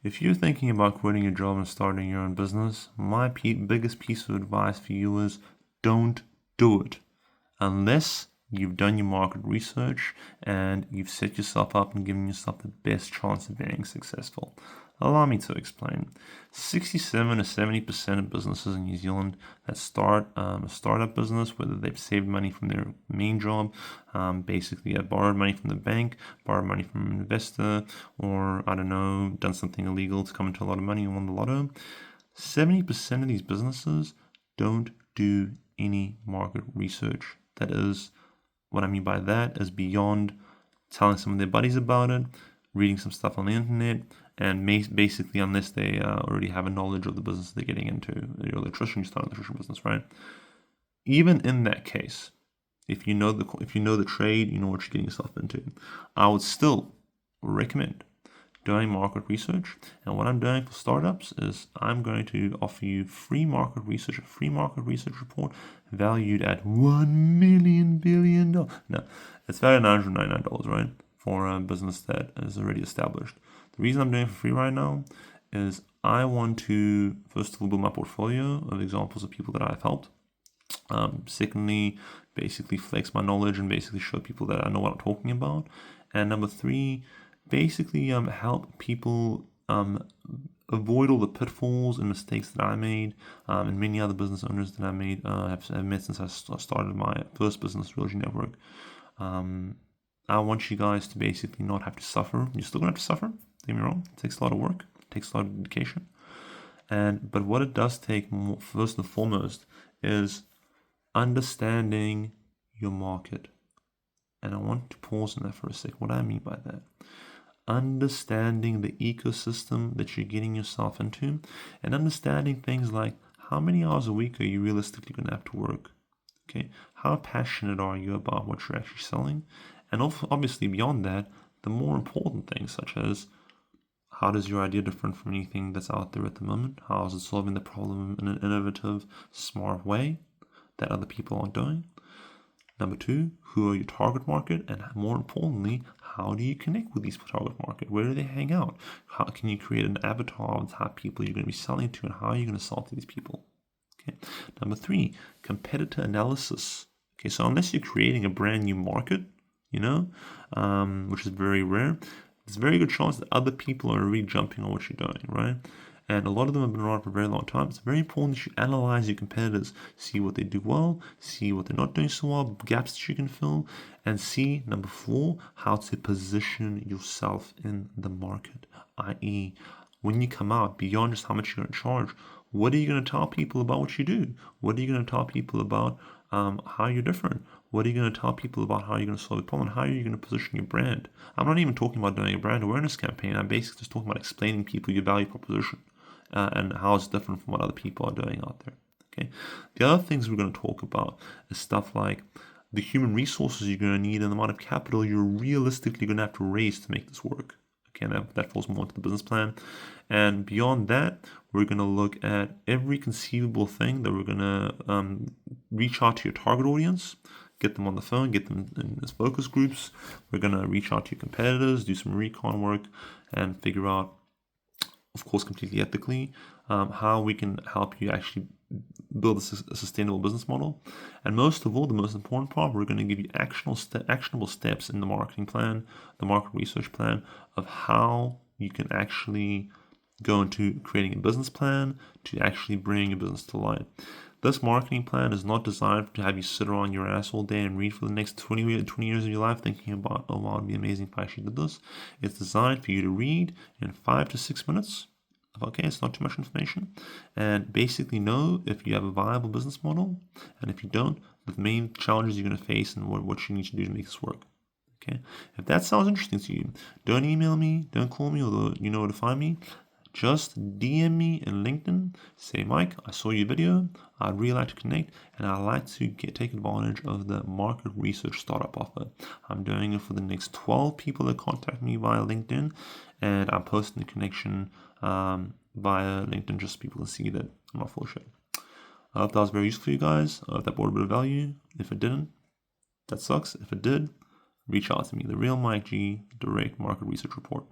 If you're thinking about quitting your job and starting your own business, my biggest piece of advice for you is don't do it unless you've done your market research and you've set yourself up and given yourself the best chance of being successful. Allow me to explain. 67 to 70% of businesses in New Zealand that start a startup business, whether they've saved money from their main job, basically borrowed money from the bank, borrowed money from an investor, or I don't know, done something illegal to come into a lot of money and won the lotto. 70% of these businesses don't do any market research. That is, what I mean by that is beyond telling some of their buddies about it, reading some stuff on the internet, and basically, unless they already have a knowledge of the business they're getting into. You're an electrician, you start an electrician business, right? Even in that case, if you know the trade, you know what you're getting yourself into. I would still recommend doing market research. And what I'm doing for startups is I'm going to offer you free market research, a free market research report valued at $1 million billion. No, it's valued at $999, right? For a business that is already established. The reason I'm doing it for free right now is I want to, first of all, build my portfolio of examples of people that I've helped. Secondly, basically flex my knowledge and basically show people that I know what I'm talking about. And number three, basically help people avoid all the pitfalls and mistakes that I made and many other business owners that I made have met since I started my first business, Realogy Network. I want you guys to basically not have to suffer. You're still going to have to suffer. Don't get me wrong. It takes a lot of work. It takes a lot of dedication. But what it does take first and foremost is understanding your market. And I want to pause on that for a sec. What do I mean by that? Understanding the ecosystem that you're getting yourself into and understanding things like how many hours a week are you realistically going to have to work? Okay, how passionate are you about what you're actually selling? And obviously beyond that, the more important things such as how does your idea different from anything that's out there at the moment? How is it solving the problem in an innovative, smart way that other people aren't doing? Number two, who are your target market? And more importantly, how do you connect with these target market? Where do they hang out? How can you create an avatar of the type of people you're going to be selling to and how are you going to sell to these people? Okay. Number three, competitor analysis. Okay, so unless you're creating a brand new market, which is very rare, there's a very good chance that other people are already jumping on what you're doing, right? And a lot of them have been around for a very long time. It's very important that you analyze your competitors, see what they do well, see what they're not doing so well, gaps that you can fill, and see, number four, how to position yourself in the market, i.e., when you come out beyond just how much you're going to charge, what are you going to tell people about what you do? What are you going to tell people about how you're different? What are you going to tell people about how you're going to solve a problem? How are you going to position your brand? I'm not even talking about doing a brand awareness campaign. I'm basically just talking about explaining people your value proposition and how it's different from what other people are doing out there. Okay. The other things we're going to talk about is stuff like the human resources you're going to need and the amount of capital you're realistically going to have to raise to make this work. Okay, that falls more into the business plan. And beyond that, we're going to look at every conceivable thing that we're going to reach out to your target audience, get them on the phone, get them in these focus groups. We're going to reach out to your competitors, do some recon work, and figure out, of course, completely ethically, how we can help you actually build a sustainable business model. And most of all, the most important part, we're going to give you actionable steps in the marketing plan, the market research plan of how you can actually go into creating a business plan to actually bring your business to light. This marketing plan is not designed to have you sit around your ass all day and read for the next 20 years of your life thinking about, oh wow, it'd be amazing if I actually did this. It's designed for you to read in 5 to 6 minutes. Okay, it's not too much information. And basically know if you have a viable business model, and if you don't, the main challenges you're going to face and what you need to do to make this work. Okay, if that sounds interesting to you, don't email me, don't call me, although you know where to find me. Just DM me in LinkedIn, say, Mike, I saw your video, I'd really like to connect, and I'd like to take advantage of the market research startup offer. I'm doing it for the next 12 people that contact me via LinkedIn, and I'm posting the connection via LinkedIn just so people can see that I'm not full of shit. I hope that was very useful for you guys. I hope that brought a bit of value. If it didn't, that sucks. If it did, reach out to me. The Real Mike G Direct Market Research Report.